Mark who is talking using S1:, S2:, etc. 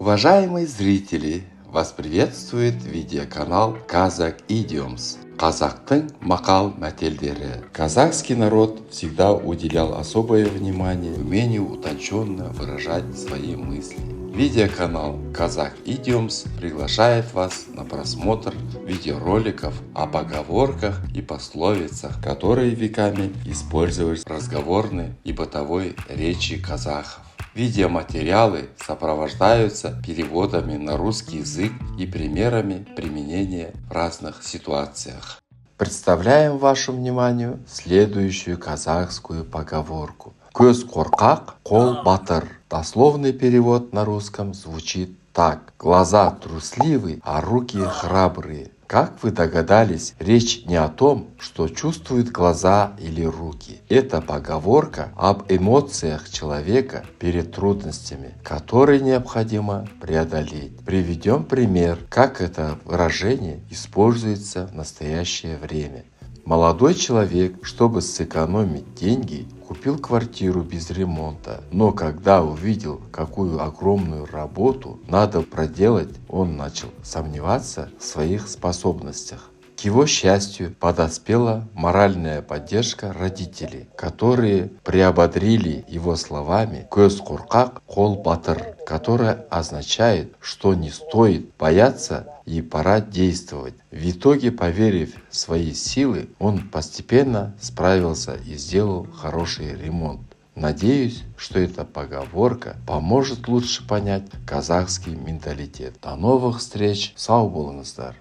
S1: Уважаемые зрители, вас приветствует видеоканал Kazakh Idioms. Казахтың мақал мәтелдері. Казахский народ всегда уделял особое внимание умению утонченно выражать свои мысли. Видеоканал Kazakh Idioms приглашает вас на просмотр видеороликов о поговорках и пословицах, которые веками использовались в разговорной и бытовой речи казахов. Видеоматериалы сопровождаются переводами на русский язык и примерами применения в разных ситуациях. Представляем вашему вниманию следующую казахскую поговорку. Көз қорқақ, қол батыр. Дословный перевод на русском звучит так. Глаза трусливы, а руки храбрые. Как вы догадались, речь не о том, что чувствуют глаза или руки. Это поговорка об эмоциях человека перед трудностями, которые необходимо преодолеть. Приведем пример, как это выражение используется в настоящее время. Молодой человек, чтобы сэкономить деньги, купил квартиру без ремонта. Но когда увидел, какую огромную работу надо проделать, он начал сомневаться в своих способностях. К его счастью, подоспела моральная поддержка родителей, которые приободрили его словами «Көз қорқақ, қол батыр», которое означает, что не стоит бояться и пора действовать. В итоге, поверив в свои силы, он постепенно справился и сделал хороший ремонт. Надеюсь, что эта поговорка поможет лучше понять казахский менталитет. До новых встреч! Сау болыңыздар!